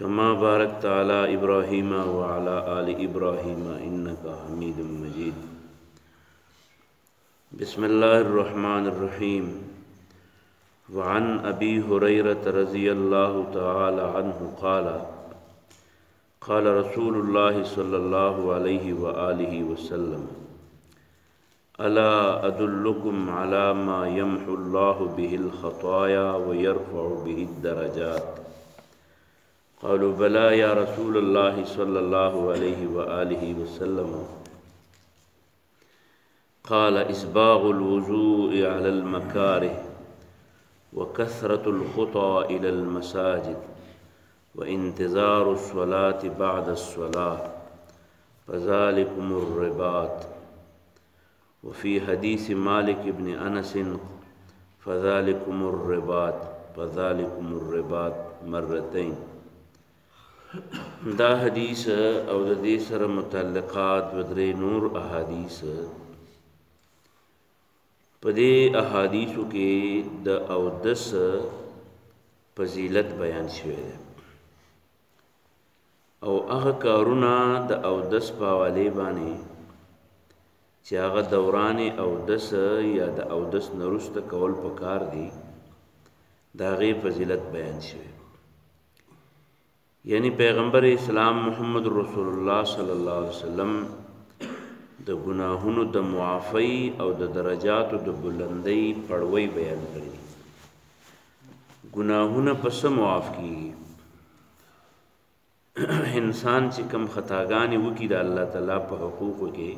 कमा बारकत अला इब्राहीम व अला आलि इब्राहीम इन्नका हमीदुम मजीद। बिस्मिल्लाहिर्रहमानिर्रहीम। वअन अबी हुरैरह रज़ियल्लाहु तआला अन्हु क़ाल क़ाल रसूलुल्लाह सल्लल्लाहु अलैहि व आलिहि वसल्लम अला अदुल्लुकुम अला मा यम्हुल्लाहु बिहिल ख़ताया व यरफ़उ बिहिद दरजात। क़ालू बला या रसूलल्लाह सल्लल्लाहु अलैहि व आलिहि वसल्लम। क़ाल इस्बाग़ुल वुज़ू'i अलल मकारिह व कसरतुल ख़ुता इलल मसाजिद व इंतिज़ारुस स्वलाति बअदस स्वलाह फ़ज़ालिकुमुर रिबात। व फ़ी हदीस मालिक इब्न अनस फ़ज़ालिकुमुर रिबात मर्रतैन। दा हदीस और दे सर मुतल्लिक़ात वदरे नूर अहादीस पदे अहादीसु के द अवदस फजीलत बयान शुए है और अह कारुना द अवदस पावाले बाने चाग दौरान अवदस या द अवदस नरुस्त कौल पकार दी दागे फजीलत बयान शुए। यानी पैगम्बर इस्लाम मोहम्मद रसूलुल्लाह सल्लल्लाहु अलैहि वसल्लम द गुनाहुनु द मुआफ़ी और द दरजात द बुलंदी पड़वई बयान करी। गुनाहुन पस मुआफ़ की इंसान चिकम ख़तागानी वकी द अल्लाह ताला पे हुकूक़ के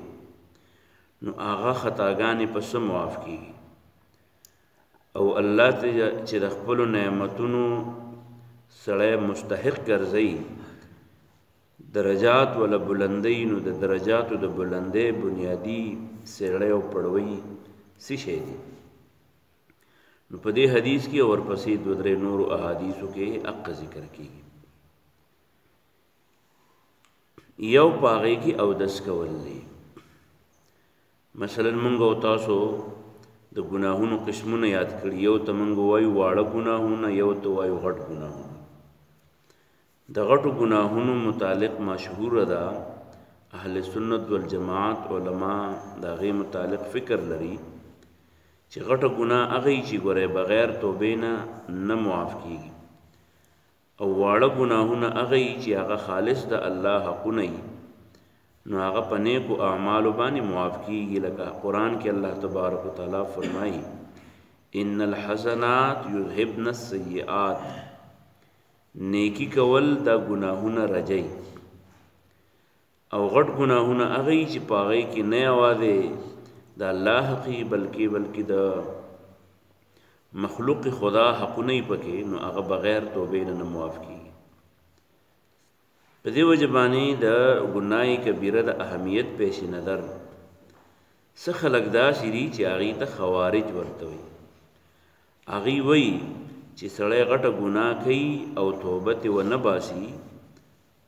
नु आगा ख़तागानी पस मुआफ़ की और अल्लाह ते चे द ख़पलो नेमतुनु सड़े मुस्तहिक़ गर्जई दरजात वाला बुलंदी नु द दरजात द बुलंदे बुनियादी सड़े और पड़वई सिशे दी नु पदे हदीस की और पसी दुदरे नूर अहादीसु के अक़ ज़िक्र की यौ पागे की अवदस कवल्ली। मसलन मंगो तासो द गुनाहुन किस्मुन याद करी यौ त मंगो वायु वाड़ा गुनाहुन यौ तो वायु घट गुनाहुन। द घट गुनाहुन मुतालिक मशहूर अदा अहले सुन्नत वल जमात उलमा दागे मुतालिक फ़िक्र लरी चे घट गुनाह अगई ची गोरे बगैर तौबे न मुआफ़ की और वाड़ा गुनाहुन अगई ची आगा खालिस द अल्लाह हक़ुनई नु आगा पने को आमाल बानी मुआफ़ की। लगा कुरान के अल्लाह तबारक व तआला फरमाई इन्नल हसनात युज़हिब्नस सय्यिआत। नेकी कवल द गुनाहुन रजई और घट गुनाहुन अगई ची पागई की नए आवाज़े द अल्लाह की बल्कि द मखलूक खुदा हक़ुनई पके नु आगा बग़ैर तौबे न मुआफ़ की। पदे वजबानी द गुनाह कबीरा द अहमियत पेश नज़र स खलकदा सिरी ची आगी त खवारिज वर्तवी आगी वही ची सड़े घट गुनाह कई और तौबत व न बासी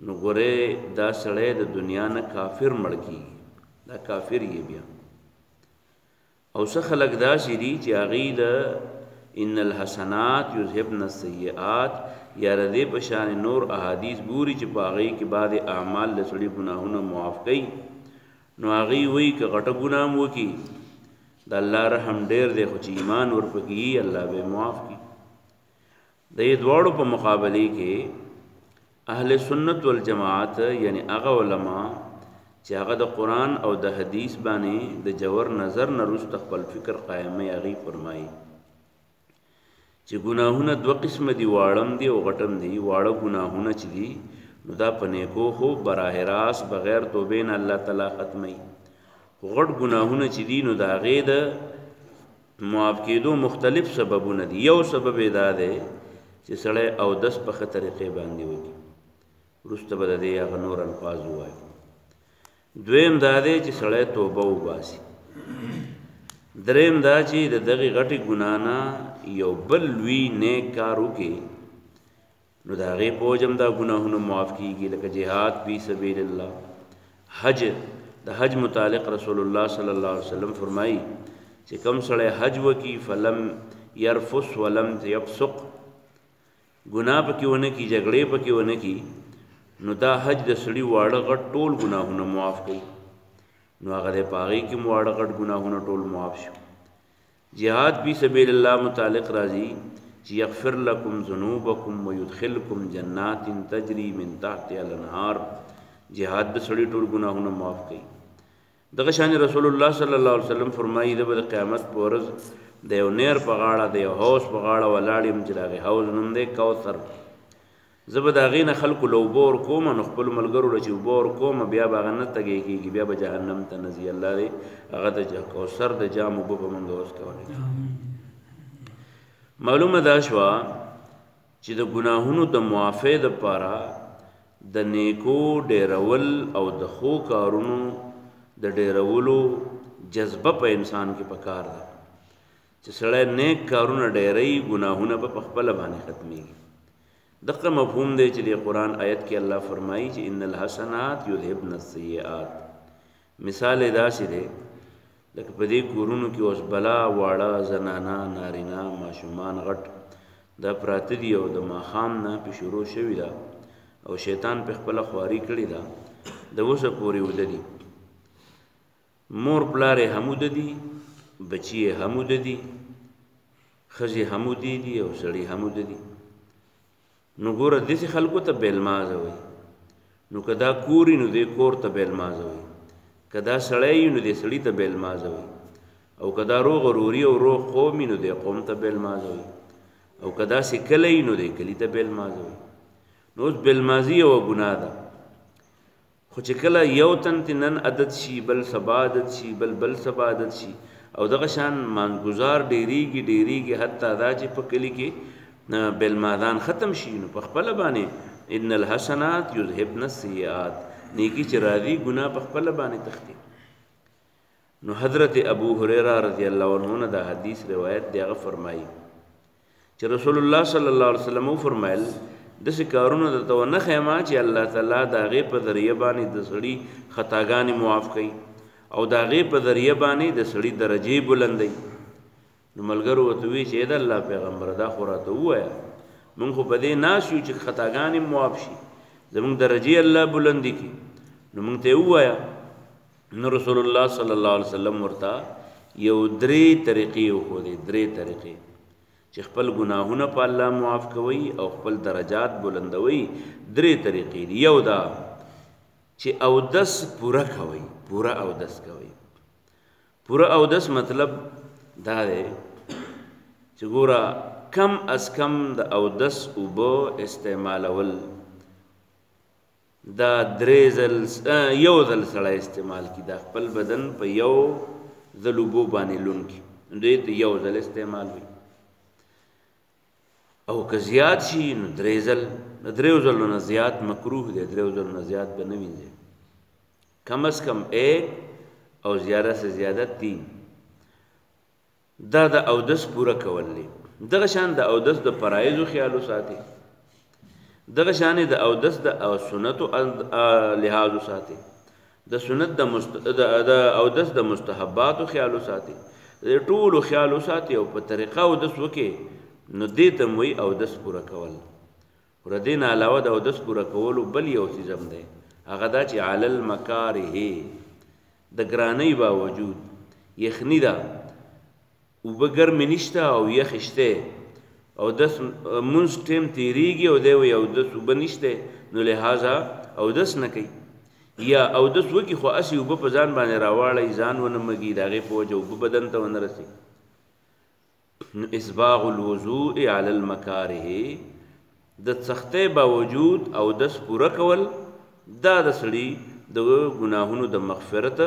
नु गोरे दा सड़े द दुनिया न काफिर मड़की दा काफिर ये बिया और स खलकदा सिरी ची आगी द इन्नल हसनात युज़हिब्नस सय्यिआत या रदे पशान नूर अहादीस बूरी ची पागई के बाद आमाल लसड़ी गुनाहुन मुआफ़ कई नु आगी वही का घट गुनाह वो की द अल्लाह रहम डेर दे खुच ईमान वर पकी अल्लाह बे मुआफ़ की। द ये द्वाड़ों पर मुकाबले के अहले सुन्नत वल जमात यानी आगा उलमा चागा द कुरान और द हदीस बाने द जवर नज़र न रुस्तक़बल फ़िक्र क़ायम आगी फरमाई ची गुनाहुन दो किस्म दी वाड़म दी और घटम दी। वाड़ा गुनाहुन ची दी नुदा पने को हो बराह रास बग़ैर तौबे न अल्लाह ताला ख़त्मई घट गुनाहुन ची दी नुदागे द मुआफ़ के दो मुख्तलिफ सबबुन दी। यौ सबब दाद है ची सड़े अवदस पख तरीक़े बांधी होगी रुस्त बददे या नूर अल्फाज हुआ है। द्वेम दादे ची सड़े तौबा उबासी। दरेम दा ची द दगी घटी गुनाना यौ बल लुई नेक कारू के नु दागे पोजम दा गुनाहुन मुआफ़ की लका जिहाद फी सबीलिल्लाह हज द हज मुतालिक रसूलुल्लाह सल्लल्लाहु अलैहि वसल्लम फरमाई चे कम सड़े हज वकी फ़लम यरफुस वलम यफसुक ګناه پکې ونه کی، جګړې پکې ونه کی، نو دا حج د سړي واړه غټ ټول ګناهونه معاف کوي. نو هغه د پاغي کې واړه غټ ګناهونه ټول معاف شو. جهاد فی سبیل الله متعلق راځي چې یغفر لكم ذنوبکم ويدخلکم جنات تجری من تحتها الانهار. جهاد د سړي ټول ګناهونه معاف کوي. دغه شان رسول الله صلی الله علیه وسلم فرمایي د قیامت په ورځ د یو نیر په غاړه د یو حوض په غاړه ولاړ یم چې د هغې حوض نوم دی کوثر. زه به د هغې نه خلکو له اوبه ورکوم، نو خپلو ملګرو له چې اوبه ورکوم بیا به هغه نه تږی کېږي، بیا به جهنم ته نه ځي. الله دې هغه د کوثر د جام اوبه په موږ وڅکولی. معلومه دا شوه چې د ګناهونو د معافۍ دپاره د نیکو ډیرول او د ښو کارونو د ډیرولو جذبه په انسان کې پکار ده چې سړی نیک کارونه ډیروي، ګناهونه به په خپله باندې ختمیږي. دغه مفهوم دی چې د قرآن آیت کې الله فرمایي چې ان الحسنات یذهبن السیئات. مثال یې داسې دی لکه په دې کورونو کې اوس بلا واړه زنانه نارینه ماشومان غټ دا پراته دي او د ماښام نه پې شروع شوي ده او شیطان په خپله خواري کړې ده، د اوسه پورې وده دي. مور پلار یې هم وده دي، بچي یې هم وده دي، ښځې هم ودې دي او سړي هم وده دي. نو ګوره داسې خلکو ته بیلمازه وایي. نو که دا کور وي نو دې کور ته بیلمازه وایي، که دا سړی وي نو دې سړي ته بیلمازه وایي، او که دا روغ روري او روغ قوم وي نو دې قوم ته بیلمازه وایي، او که داسې کلی وي نو دې کلي ته بیلمازه وایي. نو اوس بیلمازي یوه ګناه ده، خو چې کله یو تن ته نن عادت شي، بل سبا عادت شي، بل سبا عادت شي، او دغه شان مانګزار ډیریږي حتی دا چې په کلي کې بیلمادان ختم شي، نو په خپله باندې ان الحسنات یذهبن السیئات، نیکی چې راځي ګناه په خپله باندې تښتي. نو حضرت ابو هریره رضی الله عنه نه دا حدیث روایت دی، هغه فرمایي چې رسول الله صلی الله علیه وسلم وفرمایل داسې کارونه درته ونه ښیم چې الله تعالی د هغې په ذریعه باندې د سړي خطاګانې معاف کوي او د هغې په ذریعه باندې د سړي درجې بلندوي. نو ملګرو ورته وایي چې د الله پیغمبره دا خو راته ووایه، موږ خو په دې ناست یو چې خطاګانې معاف شي، زموږ درجې الله بلندې کړي، نو موږ ته یې ووایه. نو رسول الله صلی الله علیه وسلم ورته یو 3 طریقې وښودې، 3 طریقې چې خپل ګناهونه په الله معاف کوي او خپل درجات بلندوي. 3 طریقې دي. یو دا چې اودس پوره کوي، پوره اودس کوي. پوره اودس مطلب دا دی چې ګوره کم از کم د اودس اوبه استعمالول دا 3 ځل یو ځل سړی استعمال کړي، دا خپل بدن په یو ځل اوبو باندې لون کړي، دوی ته یو ځل استعمال وي. او که زیات شي نو 3 ځل، 3 ځلو نه زیات مکروه دی، 3 ځلو نه زیات به نه وینځي، کم از کم 1 او زیاده سے زیاده 3. دا د اودس پوره کول دی. دغه شان د اودس د فرایضو خیال وساتي، دغه شان د اودس د سنتو لحاظ وساتي، د سنت د اودس د مستحباتو خیال وساتي، د ټولو خیال وساتي او په طریقه اودس وکړي، نو دې ته وایي اودس پوره کول. ور دې نه علاوه د اودس پوره کولو بل یو څیز هم دی، هغه دا چې علی المکاره، د ګرانۍ باوجود یخني ده، اوبه ګرمې نشته او یخ شته، اودس مونځ ټیم تېرېږي او دی وایي اودس اوبه نشته، نو لہذا اودس نه کوي، یا اودس وکړي خو هسې اوبه په ځان باندې راواړئ، ځان ونه مږي، د هغې په وجه اوبه بدن ته ونه رسي. اسباغ الوضوء علی المکاره، د سختۍ باوجود اودس پوره کول دا د سړي د ګناهونو د مغفرت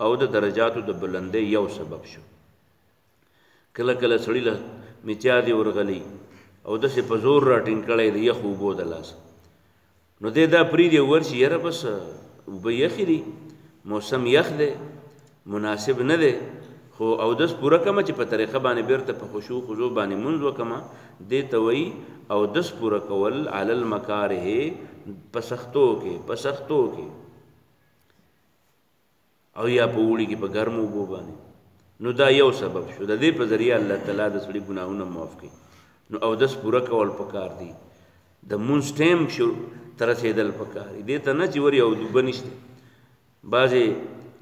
او د درجاتو د بلندۍ یو سبب شو. کله کله سړي له میچادې ورغلی او داسې په زور راټینګ کړی د یخو اوبو د لاسه، نو دی دا پرېږدي ورشي، یاره بس اوبه یخې دي، موسم یخ دی، مناسب نه دی، خو اودس پوره کړمه چې په طریقه باندې بیرته په خشوع خضوع باندې مونځ وکړمه. دې ته وایي اودس پوره کول علی المکاره، په سختو کې، په سختو کې، او یا په اوړي کې په ګرمو اوبو باندې. نو دا یو سبب شو، د دې په ذریعه الله تعالی د سړي ګناهونه معاف کوي. نو اودس پوره کول پکار دي. د مونځ ټیم ته رسېدل پکار دي دې ته نه چې ورې او دوبه نشته بعضې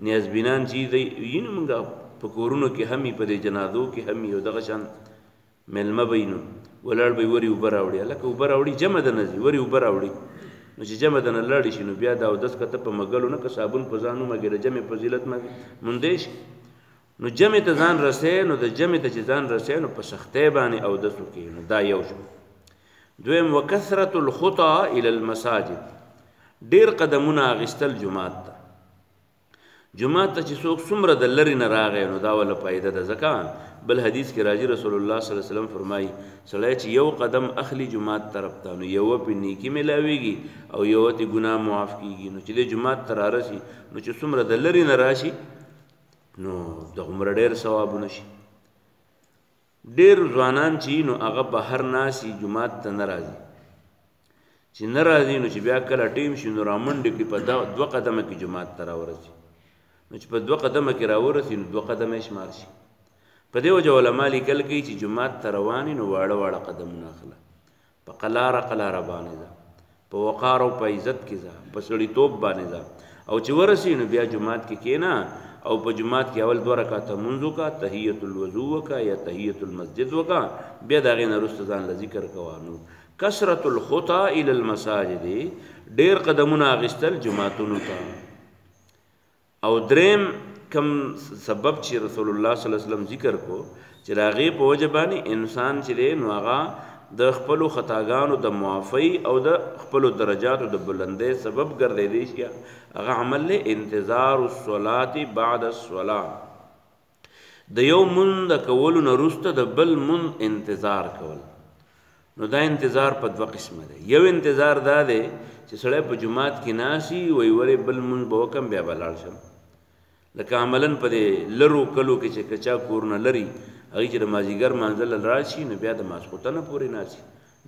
نیازبینان چې دی وینو مونږ په کورونو کې هم په دې جنازو کې هم یو دغه شان میلمه به وي نو ولاړ به ورې اوبه راوړي هلکه اوبه راوړي جمع ده نه ځي ورې اوبه راوړي نو چې جمع ده نه لاړې شي نو بیا د اودس کته په مګلو نه که صابون په ځان ومږې د جمع فضیلت موندی شي نو جمع ته ځان رسې نو د جمع ته چې ځان رسې نو په سختۍ باندې اودس وکړي نو دا یو شو دویم وکثرت الخطا الى المساجد ډیر قدمونه اخیستل جومات ته جمعات ته چې څوک څومره د لرې نه راغی نو دا وله فایده ده ځکه بل حدیث کې راځي رسول الله صلی الله علیه وسلم فرمایي سړی چې یو قدم اخلي جمعات طرف ته نو یوه پې نیکي میلاویږي او یوه تې ګناه معاف کېږي نو چې دی جمعات ته رارسي نو چې څومره د لرې نه راشي نو د عمره ډېر ثوابونه شي ډېر ځوانان چې نو هغه بهر ناسي جمعات ته نه راځي چې نه راځي نو چې بیا کله ټیم شي نو رامنډې کړي په 2 قدمه کې جمعات ته راورسي نو چې په 2 قدمه کې راورسي نو 2 قدمه یې شمار شي په دې وجه علما لیکل کوي چې جومات ته روان نو واړه واړه قدمونه اخله په قلاره قلاره باندې ځه په وقار او په عزت کې ځه په سړیتوب باندې ځه او چې ورسي نو بیا جومات کې کېنه او په جومات کې اول 2 رکعاته مونځ وکړه تحیت الوضو وکړه یا تحیت المسجد وکړه بیا د هغې نه وروسته ځان له ذکر کوه نو کثرت الخطا الى المساجد ډېر قدمونه اخیستل جوماتونو ته او دریم کم سبب چې رسول الله صلی الله علیه وسلم ذکر کو چې د هغې په وجه باندې انسان چې دی نو هغه د خپلو خطاګانو د معافۍ او د خپلو درجاتو د بلندۍ سبب ګرځېدی شي هغه عمل دی انتظار الصلاة بعد الصلاة د یو مونځ د کولو نه وروسته د بل مونځ انتظار کول نو دا انتظار په 2 قسمه دی یو انتظار دا دی چې سړی په جومات کې ناسي وایي ولې بل مونځ به وکړم بیا به لاړ شم لکه عملاً په دې لرو کلو کې چې که چا کورونه لري هغوی چې د مازدیګر مانځه له راشي نو بیا د ماسخوتنه پورې ناسي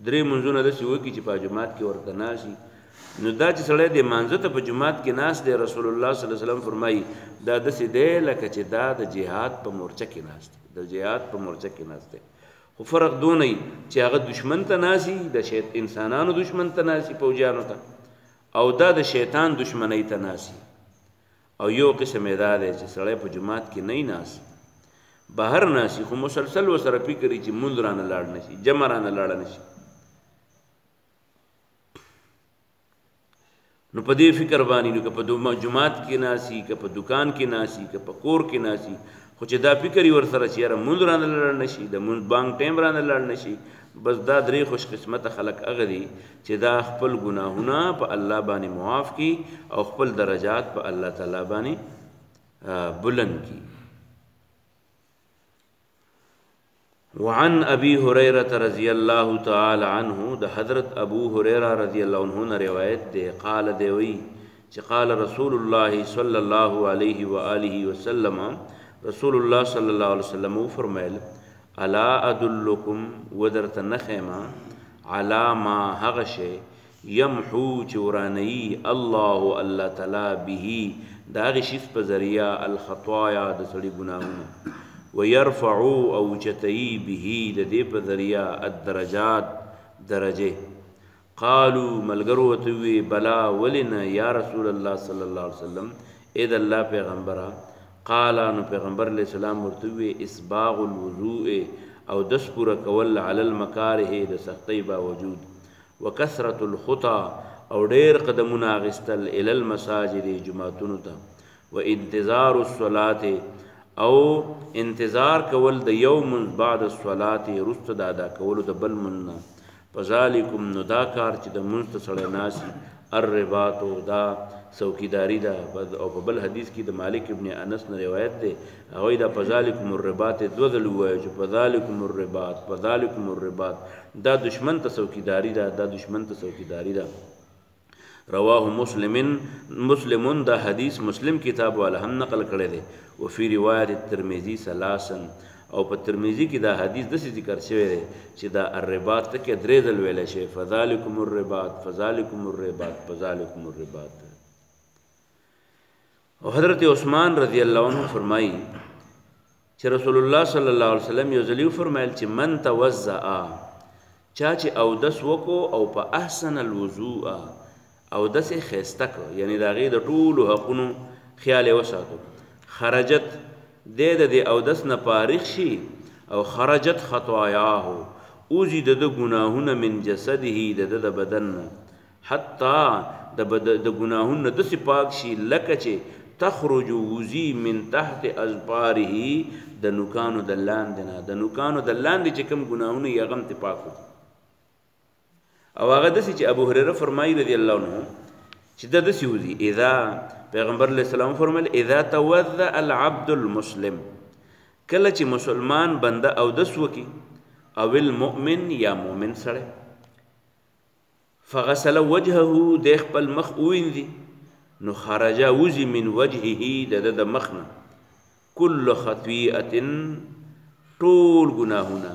3 مونځونه داسې وکړي چې په جومات کې ورته ناسي نو دا چې سړی د مانځه ته په جومات کې ناست دی رسول الله صلی الله علیه وسلم فرمایي دا داسې دی لکه چې دا د جهاد په مورچه کې ناست دی د جهاد په مورچه کې ناست دی خو فرق دونه چې هغه دشمن ته ناسي د انسانانو دشمن ته ناسي پوجیانو ته او دا د شیطان دشمنۍ ته ناسي او یو قسم یې دا دی چې سړی په جومات کې نه ناسي بهر ناسي خو مسلسل ورسره فکر وي چې مونځ رانه لاړ نه شي جمع رانه لاړه نه شي نو په دې فکر باندې نو که په جومات کې ناسي که په دکان کې ناسي که په کور کې ناسي خو چې دا فکر یې ورسره چې یاره مونځ رانه لاړ نه شي د مونځ بانک ټایم رانه لاړ نه شي بس دا 3 خوش قسمته خلق هغه دي چې دا خپل ګناهونه په الله باندې معاف کړي او خپل درجات په الله تعالی باندې بلند کړي وعن ابي هريره رضي الله تعالى عنه د حضرت ابو هريره رضي الله عنه نے روایت ده قال دی وی چې قال رسول الله صلى الله عليه واله وسلم رسول الله صلی الله علیه وسلم فرمایل الا ادلکم ودرت نخما علی ما هغه شی یمحو چورانی الله الله تعالی به دا غشیف په ذریعہ الخطایا د سړي ګناهونه ويرفع او چتئی به د دې په ذریعہ الدرجات درجه قالوا ملګرو ته وی بلا ولنا یا رسول الله صلی الله علیه وسلم اې د الله پیغمبره قال نو پیغمبر علیہ السلام ورته وی اسباغ الوضوء او دس پورا کول علی المکاره د سختۍ باوجود وکثرت الخطا او ډیر قدمونه اغستل ال المساجد جمعتونو ته وانتظار الصلاه او انتظار کول د یوم بعد الصلاه رست د ادا کول د بل مننا فذالکم نو دا کار چې د منست سره ناسي الرباط دا څوکیداری ده او په بل حدیث کې د مالک ابن انس نه روایت ده هغه دا فذالکم الرباط دوذل وایي چې فذالکم الرباط فذالکم الرباط دا دشمن ته څوکیداری ده دا دشمن ته څوکیداری ده رواه مسلمون دا حدیث مسلم کتاب والا هم نقل کړی دی وفي روایت الترمذی ثلاثا او په ترمذی کې دا حدیث داسې ذکر شوی دی چې دا الرباط ته کې 3 ځل ویل شي فذالکم الرباط فذالکم الرباط فذالکم الرباط او حضرت عثمان رضی الله عنه فرمایي چې رسول الله صلی الله علیه وسلم یو ځل فرمایل چې من توضأ چا چې اودس وکړو او په احسن الوضوء اودس یې ښایسته کړ، یعنی د هغې د ټولو حقونو خیال یې وساتو، خرجت دی د دې اودس نه فارغ شي، او خرجت خطایاه اوزي د ده ګناهونه من جسده د ده د بدن نه، حتی د ګناهونه داسې پاک شي لکه چې تخرج وزي من تحت اظفاره د نوکانو د لاندې نه، د نوکانو د لاندې چې کوم ګناهونه یې هغه هم ترې پاک وي. او هغه داسې چې ابو هريره فرمایي رضی الله عنه چې دا داسې وځي، اذا پیغمبر علیه السلام فرمایل اذا توضأ العبد المسلم، کله چې مسلمان بنده اودس وکي، او المؤمن یا مؤمن سره، فغسل وجهه د خپل مخ ووینځي، نو خرج وزي من وجهه د مخنه كل خطيئة ټول ګناهونه،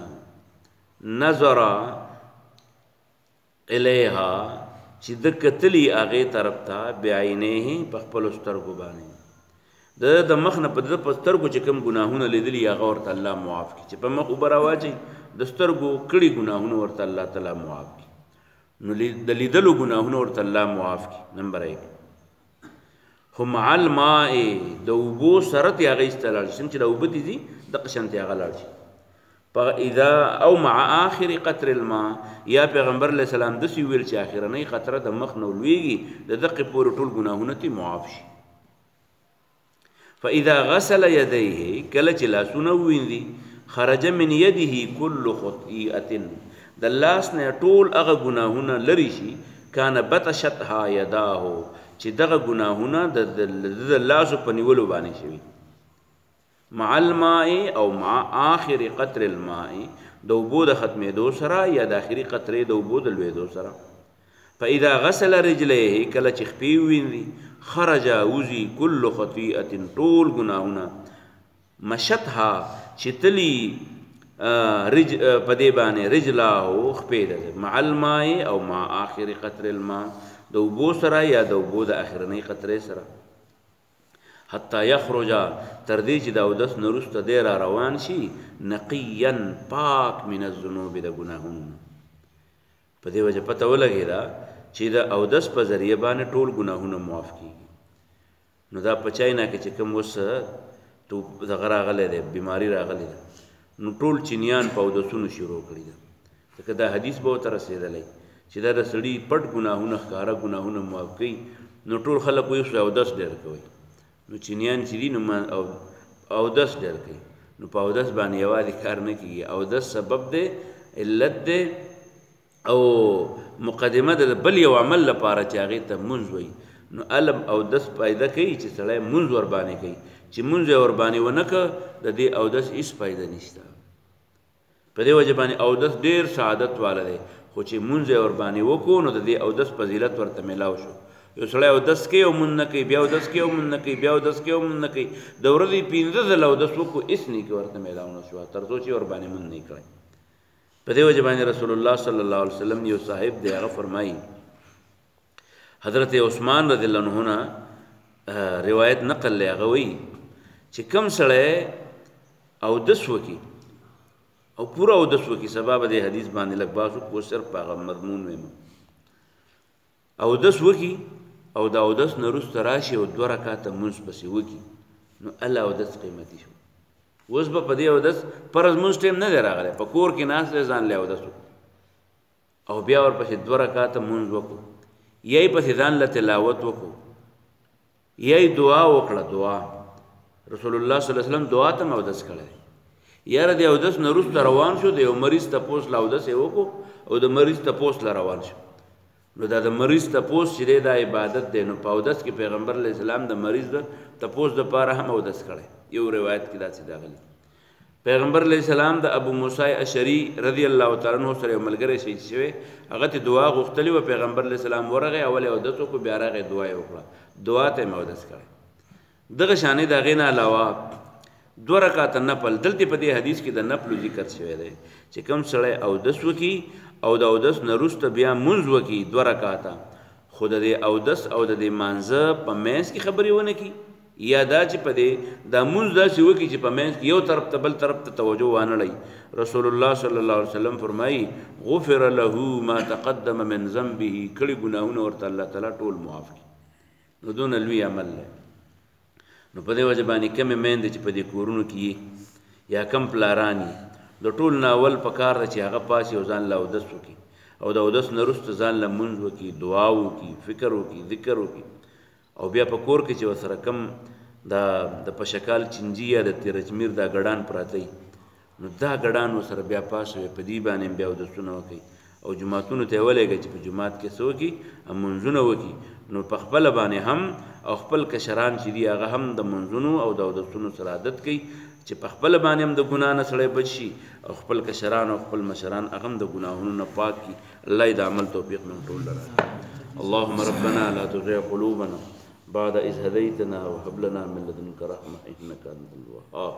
نظر الیها چې د کتلی هغې طرف ته بعینه په خپلو سترګو باندې، د مخ نه په د په سترګو چې کوم ګناهونه لیدلي هغه ورته الله معاف کړي، چې په مخ اوبه راواچوي د سترګو کړي ګناهونه ورته الله تعالی معاف کړي، نو د لیدلو ګناهونه ورته الله معاف کړي. نمبر 1 خو مع الماء د اوبو سره تې هغه ایسته لاړ شي، څنګه چې د اوبه دې ځي دقه شانتې هغه لاړ شي. اذا او مع آخر قطر الماء، یا پیغمبر علیه السلام داسې ویل چې آخرنۍ قطره د مخ نه ولویږي د دقې پورې ټول ګناهونه تې معاف شي. فاذا غسل يديه، کله چې لاسونه ووینځي، خرج من يده كل خطيئة، د لاس نه ټول هغه ګناهونه لرې شي، کان بطشتها یداه، چې دغه ګناهونه د لاسو په نیولو باندې شوي. مع الماء او مع آخر قطر الماء، د اوبو د ختمېدو سره یا د آخري قطرې د اوبو د لوېدو سره. فاذا غسل رجليه، کله چې خپې ووینځي، خرج وزي كل خطيئة ټول ګناهونه، مشتها چې تلي په دې باندې رجلاه خپې ده، مع الماء او مع آخر قطر الماء، د اوبو سره یا د اوبو د آخرنۍ قطرې سره، حتی یخرج تر دې چې د اودس نه وروسته دی را روان شي، نقیا پاک من الذنوب د ګناهونو. په دې وجه پته ولګېده چې د اودس په ذریعه باندې ټول ګناهونه معاف کېږي. نو دا په چاینا کې چې کوم اوس دغه راغلی دی، بیماري راغلی ده، نو ټول چینیان په اودسونو شروع کړي ده، ځکه دا حدیث به ورته رسېدلی چې دا د سړي پټ ګناهونه ښکاره ګناهونه معاف کوي. نو ټول خلک وایي اوس اودس ډېر کوي، نو چینیان چې دي نو اودس ډېر کوي، نو په اودس باندې یوازې کار نه کېږي، اودس سبب دی، علت دی، او مقدمه ده بل یو عمل لپاره چې هغې ته مونځ وایي. نو علم اودس پیدا کوي چې سړی مونځ ورباندې کوي، چې مونځ یې ورباندې ونه کړه د دې اودس هېڅ فایده نشته. په دې وجه باندې اودس ډېر سعادت والا دی، خو چې مونځ یې ورباندې وکړو نو د دې اودس فضیلت ورته میلاو شو. یو سړی اودس کوي او مونځ نه کوي، بیا اودس کوي او مونځ نه کوي، بیا اودس کوي او مونځ نه کوي، د ورځې 15 ځله اودس وکړو هېڅ نیکي ورته میلاو نه شوه، تر څو چې ورباندې مونځ نه یې کړی. په دې وجه باندې رسول الله صلی الله علیه وسلم یو صاحب دی، هغه فرمایي، حضرت عثمان رضی الله عنه نه روایت نقل دی، هغه وایي چې کوم سړی اودس وکړي او پوره اودس وکړي، سبا به دې حدیث باندې لږ بحث وکړو، صرف په هغه مضمون ویم، اودس وکړي او د اودس نه وروسته راشي او 2 رکعاته مونځ پسې وکړي، نو الله اودس قیمتي شو. اوس به په دې اودس فرض مونځ ټیم نه دی راغلی، په کور کې ناست دی ځان له اودس وکړو او بیا ورپسې 2 رکعاته مونځ وکړو، یا یې پسې ځان له تلاوت وکړو، یا یې دعا وکړه. دعا رسول الله صلی الله علیه وسلم دعا ته اودس کړی، یاره د اودس نه وروسته روان شو، د یو مریض تپوس له اودس یې وکړو او د مریض تپوس له روان شو. نو دا د مریض تپوس چې دی دا عبادت دی، نو په اودس کې پیغمبر علیه السلام د مریض د تپوس دپاره هم اودس کړی. یو روایت کې داسې راغلی، پیغمبر علیه السلام د ابو موسی اشعري رضی الله تعالی عنه سره یو ملګری شهید شوی، هغه ته دعا غوښتلې وه، پیغمبر علیه السلام ورغی، اول یې اودس وکړو، بیا راغی دعا یې وکړه، دعا ته یې اودس کړی. دغه شانې د هغې نه علاوه 2 رکعاته نفل، دلته په دې حدیث کې د نفلو ذکر شوی دی چې کوم سړی اودس وکړي او د اودس نه وروسته بیا مونځ وکړي 2 رکعاته، خو د دې اودس او د دې مانځه په منځ کې خبرې ونه کړي، یا دا چې په دې دا مونځ داسې وکړي چې په منځ کې یو طرف ته بل طرف ته توجه وانه لړي. رسول الله صلی الله علیه وسلم فرمایي غفر له ما تقدم من ذنبه، کړي ګناهونه ورته الله تعالی ټول معاف کړي. نو دونه لوی عمل دی. نو په دې وجه باندې کمې میندې چې په دې کورونو کې یا کم پلاران د ټول نه اول په کار ده چې هغه پاسې او ځان له اودس وکړي او د اودس نه وروسته ځان له مونځ وکړي، دعا وکړي، فکر وکړي، ذکر وکړي. او بیا په کور کې چې ورسره کم د پشکال چینجي یا د تیرچمیر دا ګډان پراته وي، نو دا ګډان ورسره بیا پاس وي، په دې باندې بیا اودسونه وکړي او جوماتونو ته یې ولېږه چې په جومات کې څه وکړي، مونځونه وکړي. نو په خپله باندې هم او خپل کشران چې دي هغه هم د مونځونو او د اودسونو سره عادت کوي چې په خپله باندې هم د ګناه نه سړی بچ شي او خپل کشران او خپل مشران هغه هم د ګناهونو نه پاک کړي. الله یې د عمل توفیق موږ ټول لراکړي. اللهم ربنا لا تزغ قلوبنا بعد إذ هديتنا وهب لنا من لدنك رحمة إنك أنت الوهاب.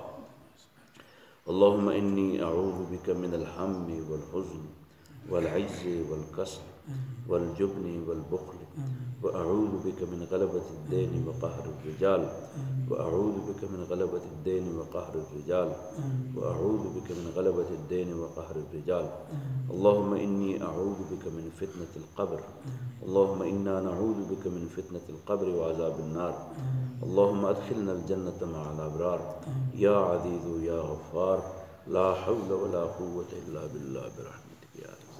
اللهم إني أعوذ بك من الهم والحزن والعجز والكسل والجبن والبخل، وأعوذ بك من غلبة الدين وقهر الرجال، وأعوذ بك من غلبة الدين وقهر الرجال، وأعوذ بك من غلبة الدين وقهر الرجال. اللهم إني أعوذ بك من فتنة القبر، اللهم إنا نعوذ بك من فتنة القبر وعذاب النار. اللهم أدخلنا الجنة مع الأبرار يا عزيز يا غفار، لا حول ولا قوة إلا بالله برحمتك يا رب.